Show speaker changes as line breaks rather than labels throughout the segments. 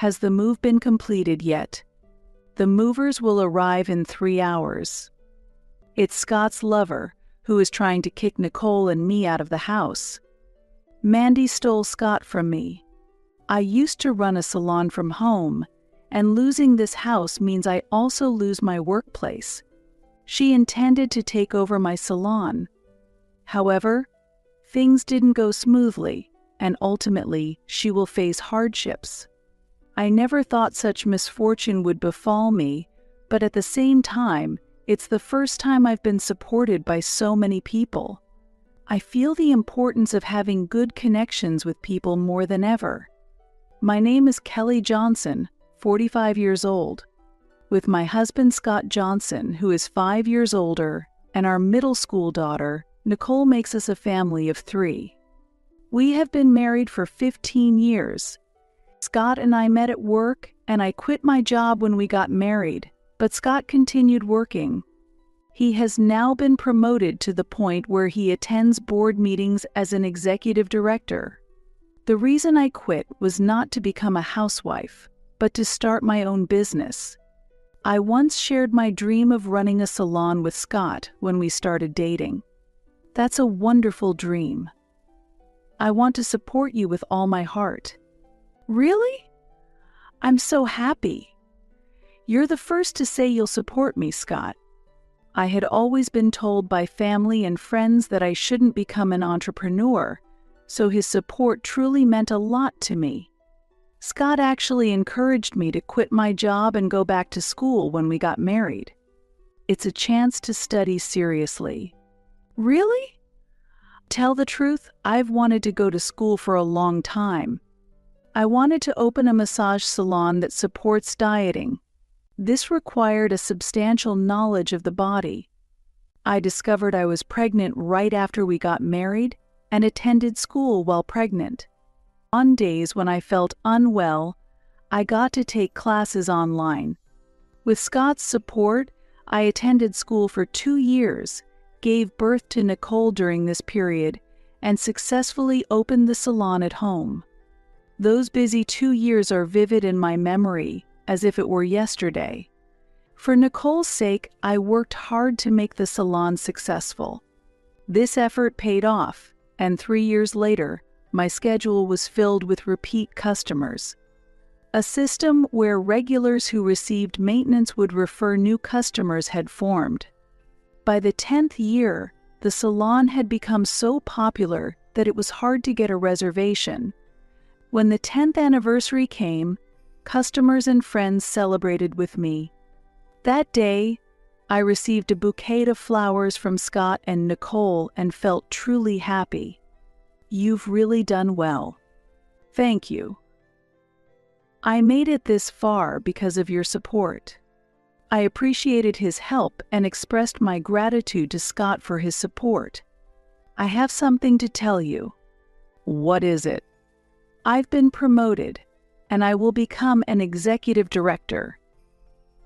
Has the move been completed yet? The movers will arrive in 3 hours. It's Scott's lover, who is trying to kick Nicole and me out of the house. Mandy stole Scott from me. I used to run a salon from home, and losing this house means I also lose my workplace. She intended to take over my salon. However, things didn't go smoothly, and ultimately she will face hardships. I never thought such misfortune would befall me, but at the same time, it's the first time I've been supported by so many people. I feel the importance of having good connections with people more than ever. My name is Kelly Johnson, 45 years old. With my husband Scott Johnson, who is 5 years older, and our middle school daughter, Nicole, makes us a family of 3. We have been married for 15 years. Scott and I met at work, and I quit my job when we got married, but Scott continued working. He has now been promoted to the point where he attends board meetings as an executive director. The reason I quit was not to become a housewife, but to start my own business. I once shared my dream of running a salon with Scott when we started dating. That's a wonderful dream. I want to support you with all my heart. Really? I'm so happy. You're the first to say you'll support me, Scott. I had always been told by family and friends that I shouldn't become an entrepreneur, so his support truly meant a lot to me. Scott actually encouraged me to quit my job and go back to school when we got married. It's a chance to study seriously. Really? Tell the truth, I've wanted to go to school for a long time. I wanted to open a massage salon that supports dieting. This required a substantial knowledge of the body. I discovered I was pregnant right after we got married and attended school while pregnant. On days when I felt unwell, I got to take classes online. With Scott's support, I attended school for 2 years, gave birth to Nicole during this period, and successfully opened the salon at home. Those busy 2 years are vivid in my memory, as if it were yesterday. For Nicole's sake, I worked hard to make the salon successful. This effort paid off, and 3 years later, my schedule was filled with repeat customers. A system where regulars who received maintenance would refer new customers had formed. By the 10th year, the salon had become so popular that it was hard to get a reservation. When the 10th anniversary came, customers and friends celebrated with me. That day, I received a bouquet of flowers from Scott and Nicole and felt truly happy. You've really done well. Thank you. I made it this far because of your support. I appreciated his help and expressed my gratitude to Scott for his support. I have something to tell you. What is it? I've been promoted, and I will become an executive director.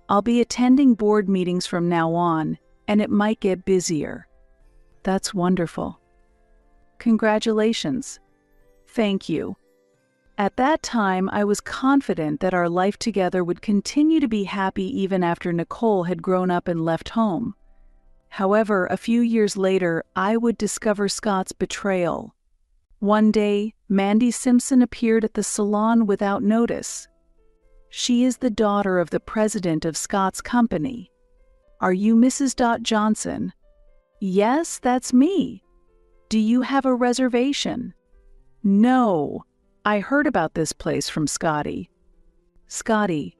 I'll be attending board meetings from now on, and it might get busier. That's wonderful. Congratulations. Thank you. At that time, I was confident that our life together would continue to be happy even after Nicole had grown up and left home. However, a few years later, I would discover Scott's betrayal. One day, Mandy Simpson appeared at the salon without notice. She is the daughter of the president of Scott's company. Are you Mrs. Johnson? Yes, that's me. Do you have a reservation? No. I heard about this place from Scotty. Scotty,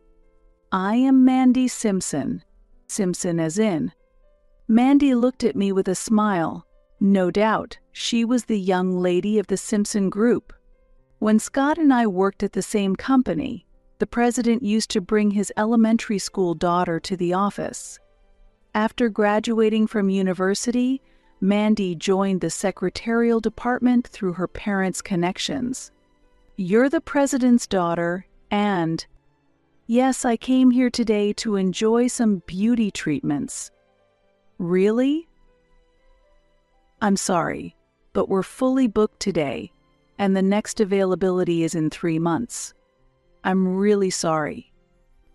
I am Mandy Simpson. Simpson as in. Mandy looked at me with a smile. No doubt, she was the young lady of the Simpson group. When Scott and I worked at the same company, the president used to bring his elementary school daughter to the office. After graduating from university, Mandy joined the secretarial department through her parents' connections. You're the president's daughter, and yes, I came here today to enjoy some beauty treatments. Really? I'm sorry, but we're fully booked today, and the next availability is in 3 months. I'm really sorry."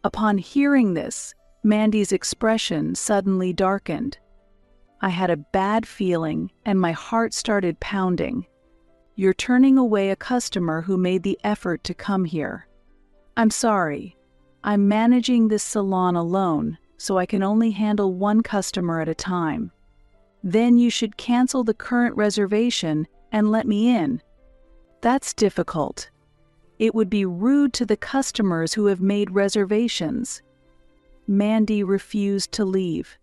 Upon hearing this, Mandy's expression suddenly darkened. I had a bad feeling and my heart started pounding. "You're turning away a customer who made the effort to come here." "I'm sorry. I'm managing this salon alone, so I can only handle one customer at a time." "Then you should cancel the current reservation and let me in." "That's difficult. It would be rude to the customers who have made reservations." Mandy refused to leave.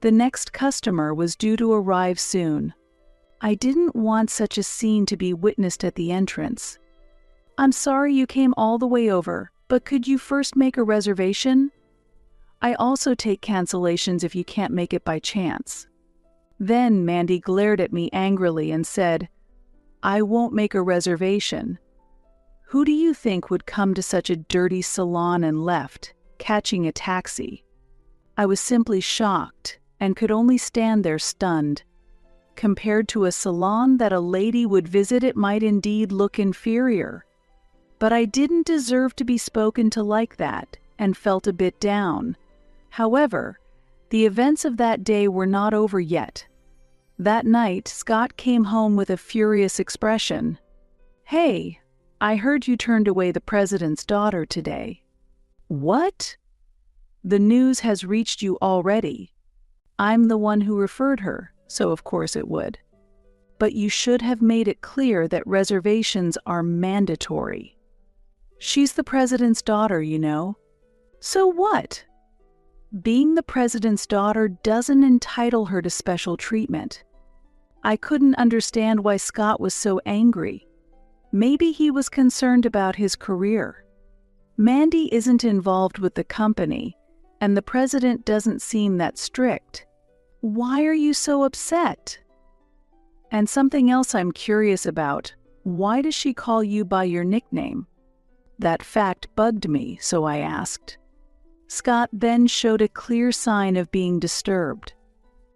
The next customer was due to arrive soon. I didn't want such a scene to be witnessed at the entrance. "I'm sorry you came all the way over, but could you first make a reservation? I also take cancellations if you can't make it by chance." Then Mandy glared at me angrily and said, "I won't make a reservation. Who do you think would come to such a dirty salon and left, catching a taxi?" I was simply shocked and could only stand there stunned. Compared to a salon that a lady would visit, it might indeed look inferior. But I didn't deserve to be spoken to like that, and felt a bit down. However, the events of that day were not over yet. That night, Scott came home with a furious expression. "Hey, I heard you turned away the president's daughter today." "What?" "The news has reached you already. I'm the one who referred her, so of course it would. But you should have made it clear that reservations are mandatory." "She's the president's daughter, you know." "So what? Being the president's daughter doesn't entitle her to special treatment." I couldn't understand why Scott was so angry. Maybe he was concerned about his career. Mandy isn't involved with the company, and the president doesn't seem that strict. Why are you so upset? And something else I'm curious about. Why does she call you by your nickname? That fact bugged me, so I asked. Scott then showed a clear sign of being disturbed.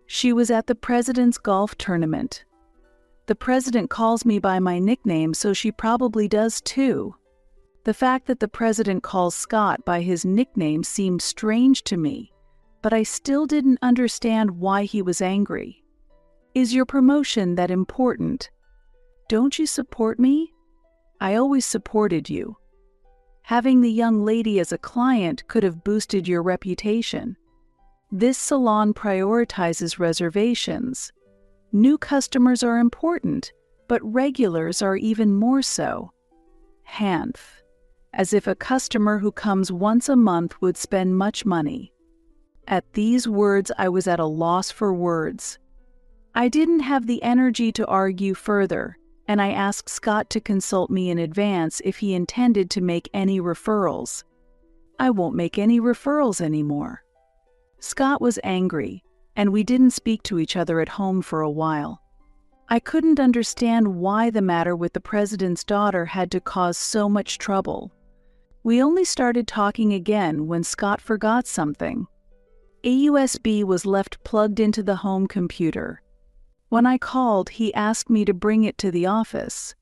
"She was at the president's golf tournament. The president calls me by my nickname, so she probably does too." The fact that the president calls Scott by his nickname seemed strange to me, but I still didn't understand why he was angry. "Is your promotion that important? Don't you support me? I always supported you. Having the young lady as a client could have boosted your reputation. This salon prioritizes reservations. New customers are important, but regulars are even more so." Hanf. As if a customer who comes once a month would spend much money. At these words, I was at a loss for words. I didn't have the energy to argue further, and I asked Scott to consult me in advance if he intended to make any referrals. "I won't make any referrals anymore." Scott was angry, and we didn't speak to each other at home for a while. I couldn't understand why the matter with the president's daughter had to cause so much trouble. We only started talking again when Scott forgot something. A USB was left plugged into the home computer. When I called, he asked me to bring it to the office.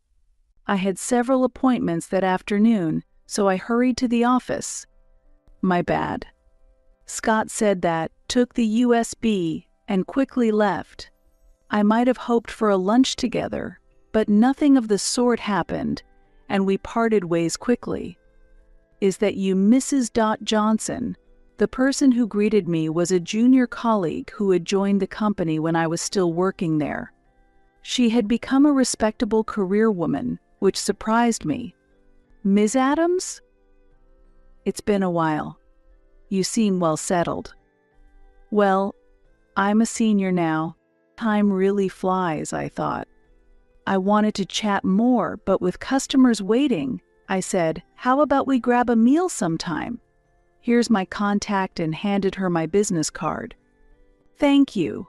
I had several appointments that afternoon, so I hurried to the office. My bad. Scott said that, took the USB, and quickly left. I might have hoped for a lunch together, but nothing of the sort happened, and we parted ways quickly. "Is that you, Mrs. Johnson?" The person who greeted me was a junior colleague who had joined the company when I was still working there. She had become a respectable career woman, which surprised me. "Ms. Adams?" "It's been a while. You seem well settled." "Well, I'm a senior now. Time really flies," I thought. I wanted to chat more, but with customers waiting, I said, "How about we grab a meal sometime? Here's my contact," and handed her my business card. "Thank you.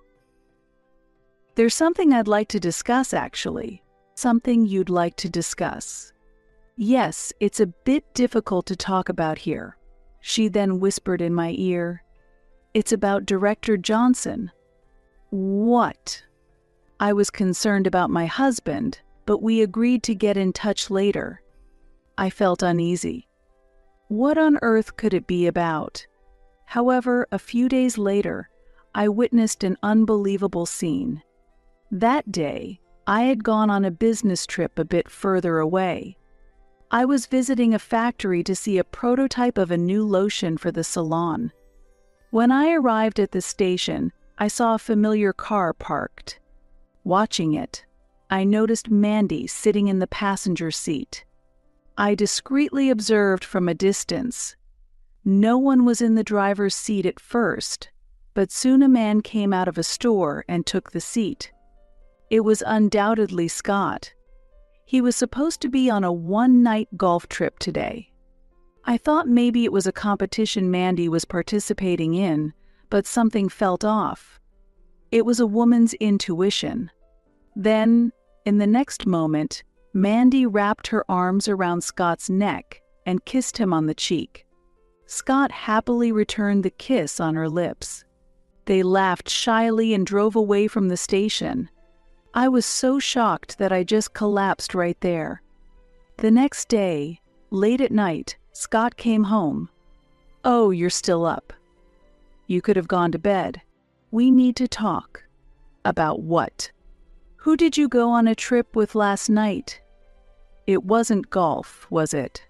There's something I'd like to discuss, actually." "Something you'd like to discuss?" "Yes, it's a bit difficult to talk about here." She then whispered in my ear, "It's about Director Johnson." "What?" I was concerned about my husband, but we agreed to get in touch later. I felt uneasy. What on earth could it be about? However, a few days later, I witnessed an unbelievable scene. That day, I had gone on a business trip a bit further away. I was visiting a factory to see a prototype of a new lotion for the salon. When I arrived at the station, I saw a familiar car parked. Watching it, I noticed Mandy sitting in the passenger seat. I discreetly observed from a distance. No one was in the driver's seat at first, but soon a man came out of a store and took the seat. It was undoubtedly Scott. He was supposed to be on a one-night golf trip today. I thought maybe it was a competition Mandy was participating in, but something felt off. It was a woman's intuition. Then, in the next moment, Mandy wrapped her arms around Scott's neck and kissed him on the cheek. Scott happily returned the kiss on her lips. They laughed shyly and drove away from the station. I was so shocked that I just collapsed right there. The next day, late at night, Scott came home. "Oh, you're still up. You could have gone to bed. We need to talk." "About what?" "Who did you go on a trip with last night?" "It wasn't golf, was it?"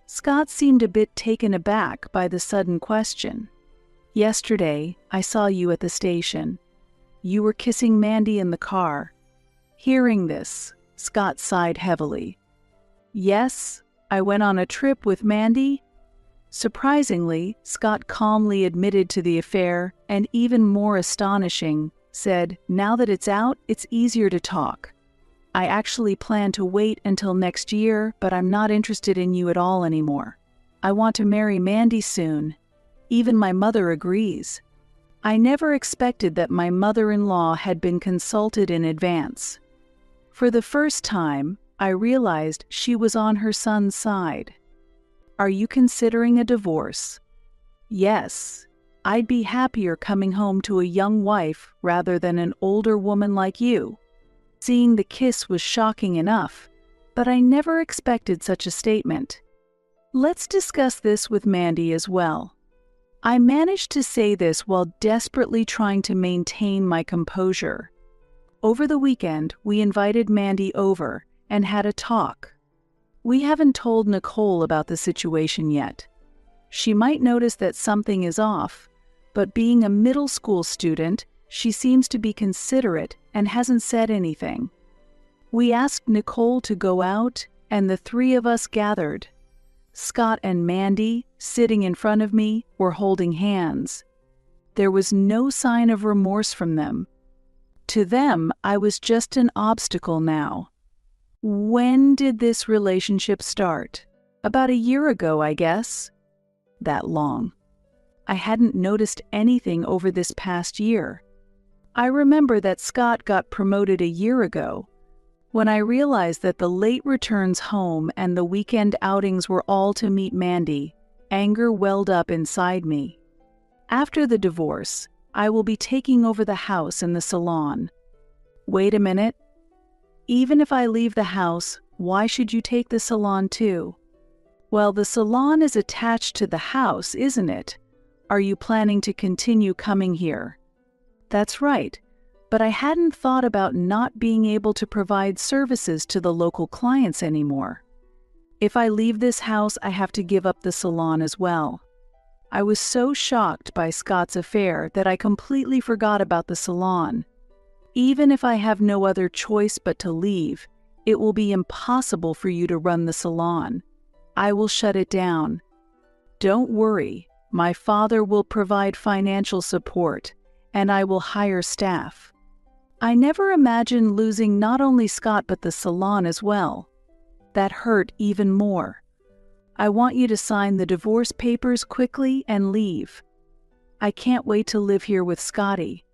Scott seemed a bit taken aback by the sudden question. "Yesterday, I saw you at the station. You were kissing Mandy in the car." Hearing this, Scott sighed heavily. "Yes, I went on a trip with Mandy." Surprisingly, Scott calmly admitted to the affair, and even more astonishing, said, "Now that it's out, it's easier to talk. I actually plan to wait until next year, but I'm not interested in you at all anymore. I want to marry Mandy soon. Even my mother agrees." I never expected that my mother-in-law had been consulted in advance. For the first time, I realized she was on her son's side. "Are you considering a divorce?" "Yes. I'd be happier coming home to a young wife rather than an older woman like you." Seeing the kiss was shocking enough, but I never expected such a statement. "Let's discuss this with Mandy as well." I managed to say this while desperately trying to maintain my composure. Over the weekend, we invited Mandy over and had a talk. We haven't told Nicole about the situation yet. She might notice that something is off, but being a middle school student, she seems to be considerate and hasn't said anything. We asked Nicole to go out, and the three of us gathered. Scott and Mandy, sitting in front of me, were holding hands. There was no sign of remorse from them. To them, I was just an obstacle now. When did this relationship start? About a year ago, I guess. That long. I hadn't noticed anything over this past year. I remember that Scott got promoted a year ago. When I realized that the late returns home and the weekend outings were all to meet Mandy, anger welled up inside me. After the divorce, I will be taking over the house and the salon. Wait a minute. Even if I leave the house, why should you take the salon too? Well, the salon is attached to the house, isn't it? Are you planning to continue coming here? That's right, but I hadn't thought about not being able to provide services to the local clients anymore. If I leave this house, I have to give up the salon as well. I was so shocked by Scott's affair that I completely forgot about the salon. Even if I have no other choice but to leave, it will be impossible for you to run the salon. I will shut it down. Don't worry, my father will provide financial support, and I will hire staff. I never imagined losing not only Scott but the salon as well. That hurt even more. I want you to sign the divorce papers quickly and leave. I can't wait to live here with Scotty.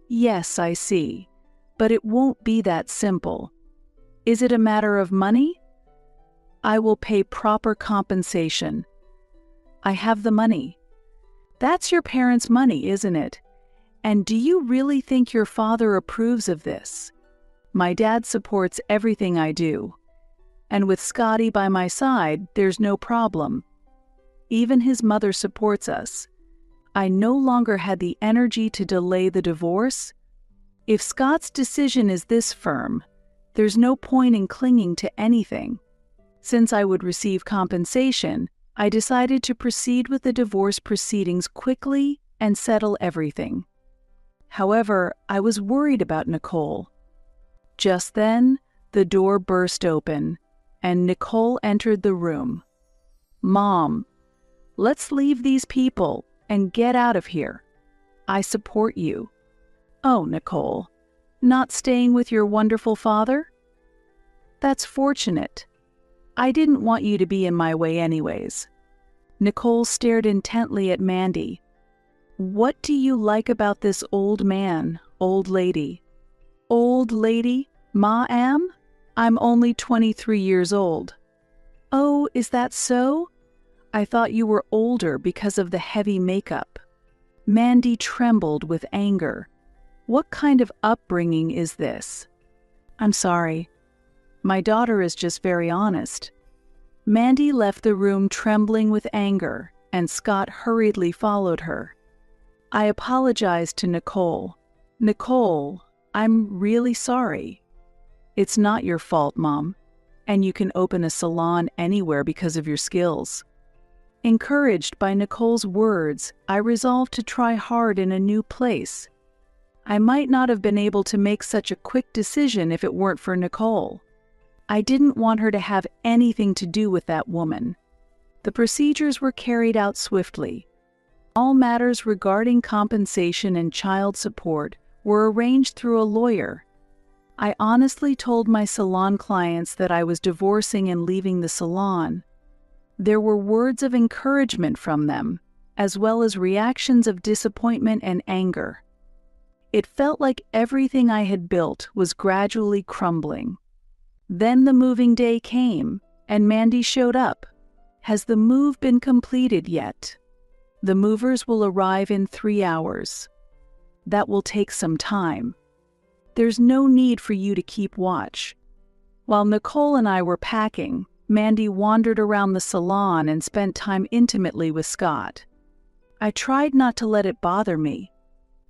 Yes, I see, but it won't be that simple. Is it a matter of money? I will pay proper compensation. I have the money. That's your parents' money, isn't it? And do you really think your father approves of this? My dad supports everything I do. And with Scotty by my side, there's no problem. Even his mother supports us. I no longer had the energy to delay the divorce. If Scott's decision is this firm, there's no point in clinging to anything. Since I would receive compensation, I decided to proceed with the divorce proceedings quickly and settle everything. However, I was worried about Nicole. Just then, the door burst open, and Nicole entered the room. "Mom, let's leave these people and get out of here. I support you." "Oh, Nicole, not staying with your wonderful father?" "That's fortunate. I didn't want you to be in my way anyways." Nicole stared intently at Mandy. "What do you like about this old man, old lady?" "Old lady? Ma am? I'm only 23 years old." "Oh, is that so? I thought you were older because of the heavy makeup." Mandy trembled with anger. "What kind of upbringing is this?" "I'm sorry. My daughter is just very honest." Mandy left the room trembling with anger, and Scott hurriedly followed her. I apologized to Nicole. "Nicole, I'm really sorry." "It's not your fault, Mom, and you can open a salon anywhere because of your skills." Encouraged by Nicole's words, I resolved to try hard in a new place. I might not have been able to make such a quick decision if it weren't for Nicole. I didn't want her to have anything to do with that woman. The procedures were carried out swiftly. All matters regarding compensation and child support were arranged through a lawyer. I honestly told my salon clients that I was divorcing and leaving the salon. There were words of encouragement from them, as well as reactions of disappointment and anger. It felt like everything I had built was gradually crumbling. Then the moving day came, and Mandy showed up. "Has the move been completed yet?" "The movers will arrive in 3 hours." "That will take some time. There's no need for you to keep watch." While Nicole and I were packing, Mandy wandered around the salon and spent time intimately with Scott. I tried not to let it bother me.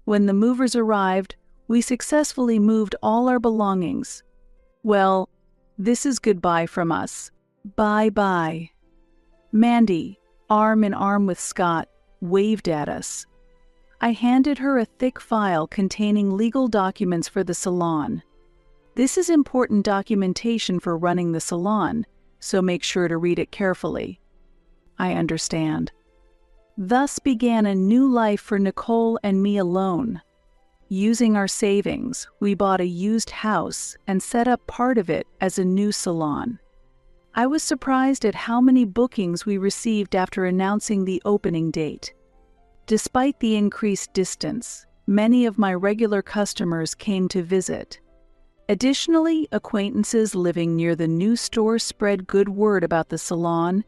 When the movers arrived, we successfully moved all our belongings. "Well, this is goodbye from us. Bye-bye." Mandy, arm in arm with Scott, waved at us. I handed her a thick file containing legal documents for the salon. "This is important documentation for running the salon, so make sure to read it carefully." "I understand." Thus began a new life for Nicole and me alone. Using our savings, we bought a used house and set up part of it as a new salon. I was surprised at how many bookings we received after announcing the opening date. Despite the increased distance, many of my regular customers came to visit. Additionally, acquaintances living near the new store spread good word about the salon,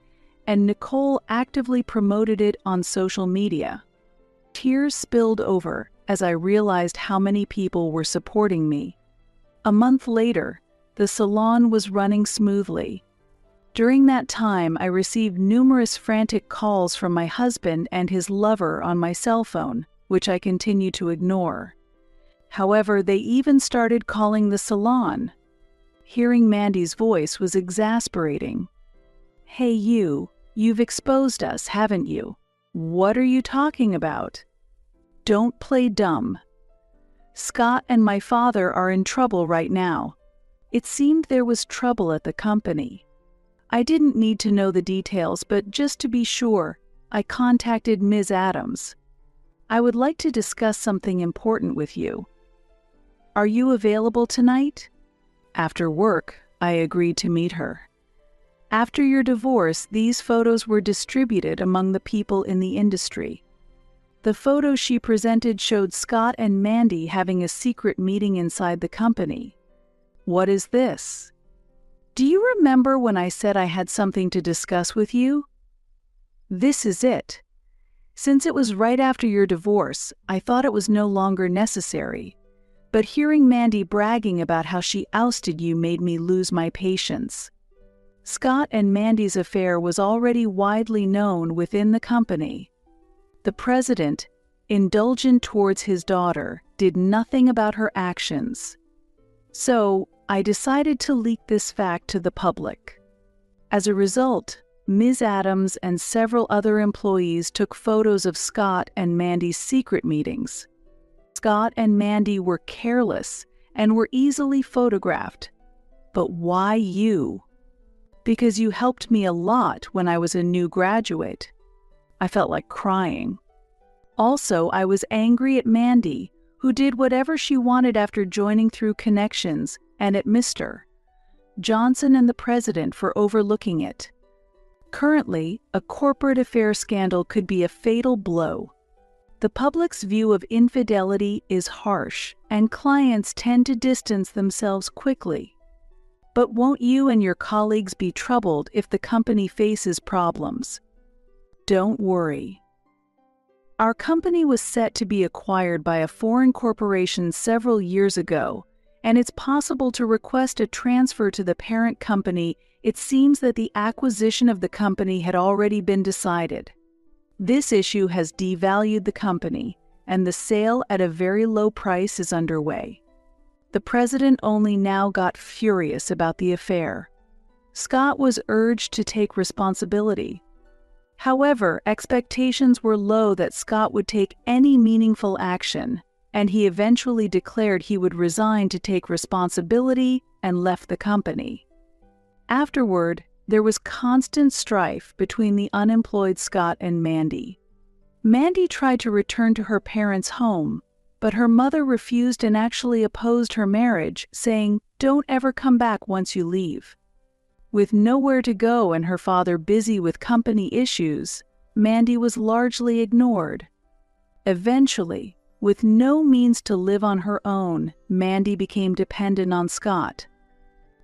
and Nicole actively promoted it on social media. Tears spilled over as I realized how many people were supporting me. A month later, the salon was running smoothly. During that time, I received numerous frantic calls from my husband and his lover on my cell phone, which I continued to ignore. However, they even started calling the salon. Hearing Mandy's voice was exasperating. "Hey you've exposed us, haven't you? What are you talking about? Don't play dumb. Scott and my father are in trouble right now." It seemed there was trouble at the company. I didn't need to know the details, but just to be sure, I contacted Ms. Adams. "I would like to discuss something important with you. Are you available tonight?" After work, I agreed to meet her. After your divorce, these photos were distributed among the people in the industry. The photos she presented showed Scott and Mandy having a secret meeting inside the company. What is this? Do you remember when I said I had something to discuss with you? This is it. Since it was right after your divorce, I thought it was no longer necessary. But hearing Mandy bragging about how she ousted you made me lose my patience. Scott and Mandy's affair was already widely known within the company. The president, indulgent towards his daughter, did nothing about her actions. So, I decided to leak this fact to the public. As a result, Ms. Adams and several other employees took photos of Scott and Mandy's secret meetings. Scott and Mandy were careless and were easily photographed. But why you? Because you helped me a lot when I was a new graduate. I felt like crying. Also, I was angry at Mandy, who did whatever she wanted after joining through connections, and at Mr. Johnson and the president for overlooking it. Currently, a corporate affair scandal could be a fatal blow. The public's view of infidelity is harsh, and clients tend to distance themselves quickly. But won't you and your colleagues be troubled if the company faces problems? Don't worry. Our company was set to be acquired by a foreign corporation several years ago, and it's possible to request a transfer to the parent company. It seems that the acquisition of the company had already been decided. This issue has devalued the company, and the sale at a very low price is underway. The president only now got furious about the affair. Scott was urged to take responsibility. However, expectations were low that Scott would take any meaningful action, and he eventually declared he would resign to take responsibility and left the company. Afterward, there was constant strife between the unemployed Scott and Mandy. Mandy tried to return to her parents' home, but her mother refused and actually opposed her marriage, saying, "Don't ever come back once you leave." With nowhere to go and her father busy with company issues, Mandy was largely ignored. Eventually, with no means to live on her own, Mandy became dependent on Scott.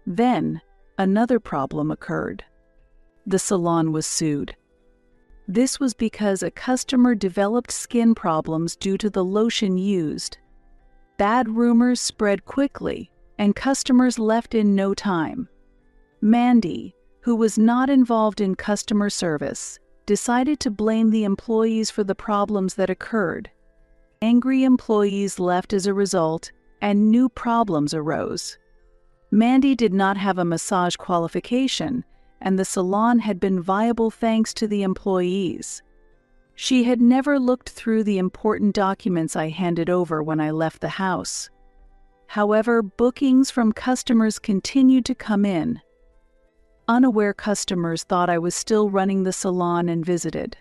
Then, another problem occurred. The salon was sued. This was because a customer developed skin problems due to the lotion used. Bad rumors spread quickly, and customers left in no time. Mandy, who was not involved in customer service, decided to blame the employees for the problems that occurred. Angry employees left as a result, and new problems arose. Mandy did not have a massage qualification, and the salon had been viable thanks to the employees. She had never looked through the important documents I handed over when I left the house. However, bookings from customers continued to come in. Unaware customers thought I was still running the salon and visited.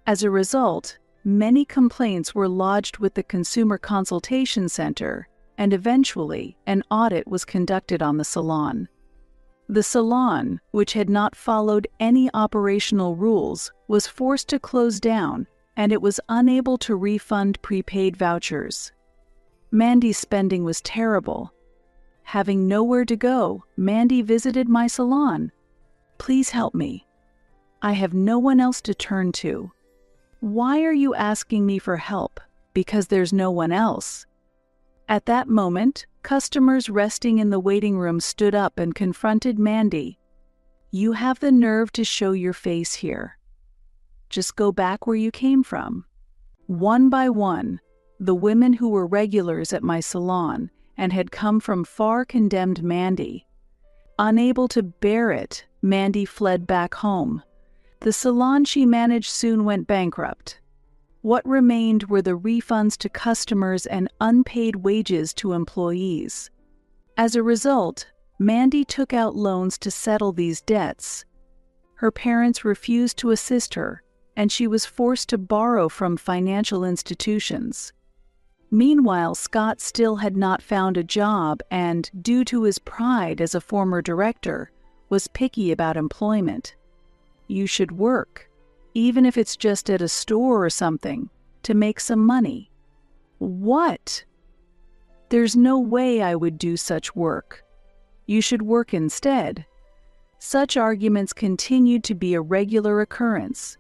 As a result, many complaints were lodged with the Consumer Consultation Center, and eventually an audit was conducted on the salon. The salon, which had not followed any operational rules, was forced to close down, and it was unable to refund prepaid vouchers. Mandy's spending was terrible. Having nowhere to go, Mandy visited my salon. "Please help me. I have no one else to turn to." "Why are you asking me for help? Because there's no one else." At that moment, customers resting in the waiting room stood up and confronted Mandy. "You have the nerve to show your face here. Just go back where you came from." One by one, the women who were regulars at my salon and had come from far condemned Mandy. Unable to bear it, Mandy fled back home. The salon she managed soon went bankrupt. What remained were the refunds to customers and unpaid wages to employees. As a result, Mandy took out loans to settle these debts. Her parents refused to assist her, and she was forced to borrow from financial institutions. Meanwhile, Scott still had not found a job and, due to his pride as a former director, was picky about employment. "You should work, even if it's just at a store or something, to make some money." "What? There's no way I would do such work. You should work instead." Such arguments continued to be a regular occurrence.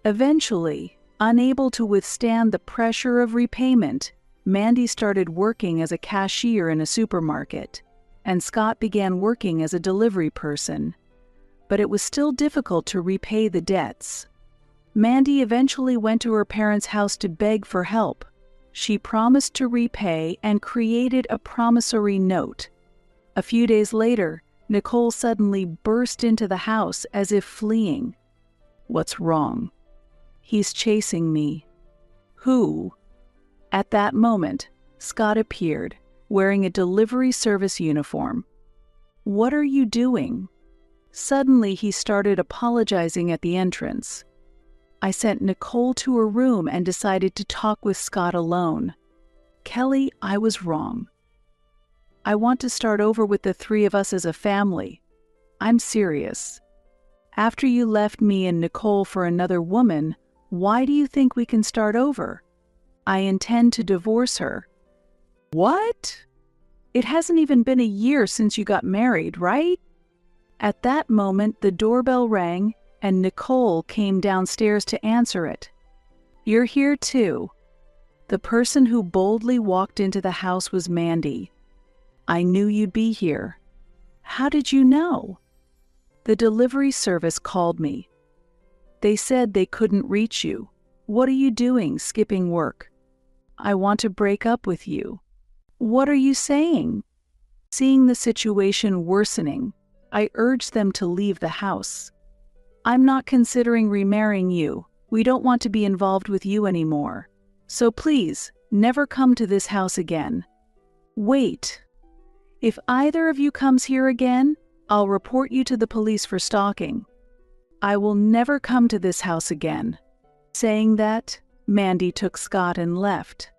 Eventually, unable to withstand the pressure of repayment, Mandy started working as a cashier in a supermarket, and Scott began working as a delivery person. but it was still difficult to repay the debts. Mandy eventually went to her parents' house to beg for help. She promised to repay and created a promissory note. A few days later, Nicole suddenly burst into the house as if fleeing. "What's wrong?" "He's chasing me." "Who?" At that moment, Scott appeared, wearing a delivery service uniform. "What are you doing?" Suddenly, he started apologizing at the entrance. I sent Nicole to her room and decided to talk with Scott alone. "Kelly, I was wrong. I want to start over with the three of us as a family. I'm serious. After you left me and Nicole for another woman, why do you think we can start over? I intend to divorce her." "What? It hasn't even been a year since you got married, right?" At that moment, the doorbell rang, and Nicole came downstairs to answer it. "You're here too." The person who boldly walked into the house was Mandy. "I knew you'd be here." "How did you know?" "The delivery service called me. They said they couldn't reach you. What are you doing, skipping work?" "I want to break up with you." "What are you saying?" Seeing the situation worsening, I urged them to leave the house. "I'm not considering remarrying you. We don't want to be involved with you anymore. So please, never come to this house again." "Wait. If either of you comes here again, I'll report you to the police for stalking. I will never come to this house again." Saying that, Mandy took Scott and left.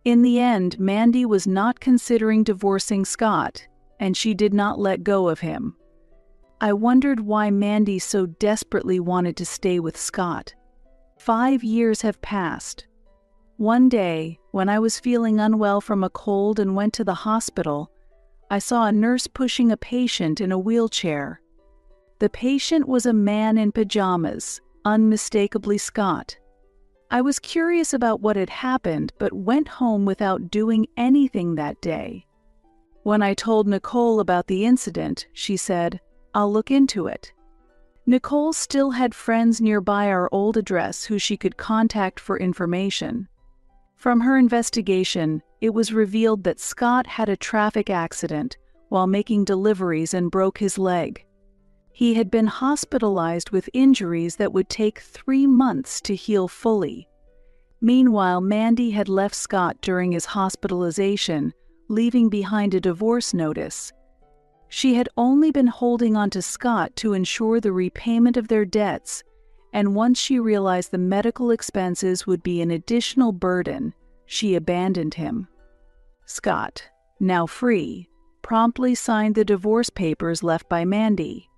In the end, Mandy was not considering divorcing Scott, and she did not let go of him. I wondered why Mandy so desperately wanted to stay with Scott. 5 years have passed. One day, when I was feeling unwell from a cold and went to the hospital, I saw a nurse pushing a patient in a wheelchair. The patient was a man in pajamas, unmistakably Scott. I was curious about what had happened, but went home without doing anything that day. When I told Nicole about the incident, she said, "I'll look into it." Nicole still had friends nearby our old address who she could contact for information. From her investigation, it was revealed that Scott had a traffic accident while making deliveries and broke his leg. He had been hospitalized with injuries that would take 3 months to heal fully. Meanwhile, Mandy had left Scott during his hospitalization, leaving behind a divorce notice. She had only been holding on to Scott to ensure the repayment of their debts, and once she realized the medical expenses would be an additional burden, she abandoned him. Scott, now free, promptly signed the divorce papers left by Mandy.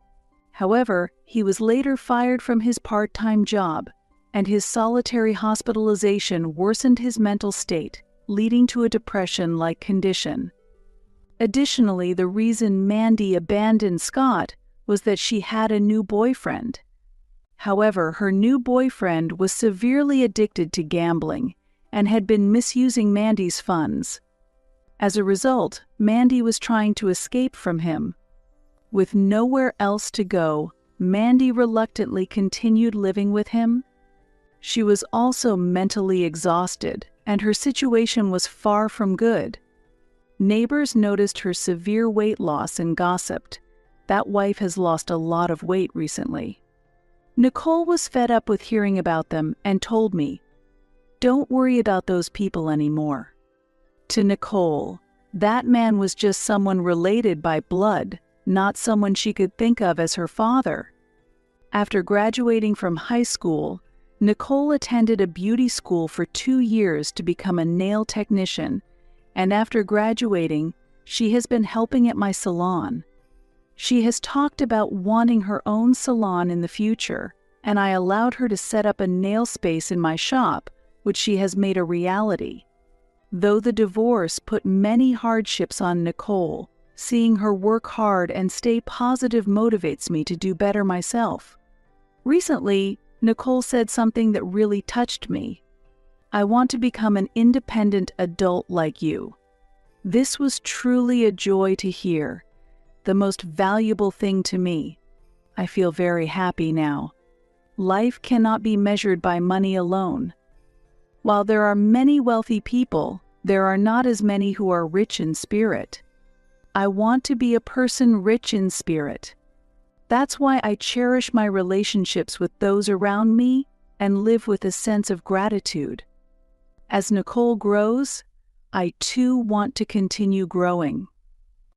However, he was later fired from his part-time job, and his solitary hospitalization worsened his mental state, leading to a depression-like condition. Additionally, the reason Mandy abandoned Scott was that she had a new boyfriend. However, her new boyfriend was severely addicted to gambling and had been misusing Mandy's funds. As a result, Mandy was trying to escape from him. With nowhere else to go, Mandy reluctantly continued living with him. She was also mentally exhausted, and her situation was far from good. Neighbors noticed her severe weight loss and gossiped. "That wife has lost a lot of weight recently." Nicole was fed up with hearing about them and told me, "Don't worry about those people anymore." To Nicole, that man was just someone related by blood, not someone she could think of as her father. After graduating from high school, Nicole attended a beauty school for 2 years to become a nail technician, and after graduating, she has been helping at my salon. She has talked about wanting her own salon in the future, and I allowed her to set up a nail space in my shop, which she has made a reality. Though the divorce put many hardships on Nicole, seeing her work hard and stay positive motivates me to do better myself. Recently, Nicole said something that really touched me. "I want to become an independent adult like you." This was truly a joy to hear, the most valuable thing to me. I feel very happy now. Life cannot be measured by money alone. While there are many wealthy people, there are not as many who are rich in spirit. I want to be a person rich in spirit. That's why I cherish my relationships with those around me and live with a sense of gratitude. As Nicole grows, I too want to continue growing.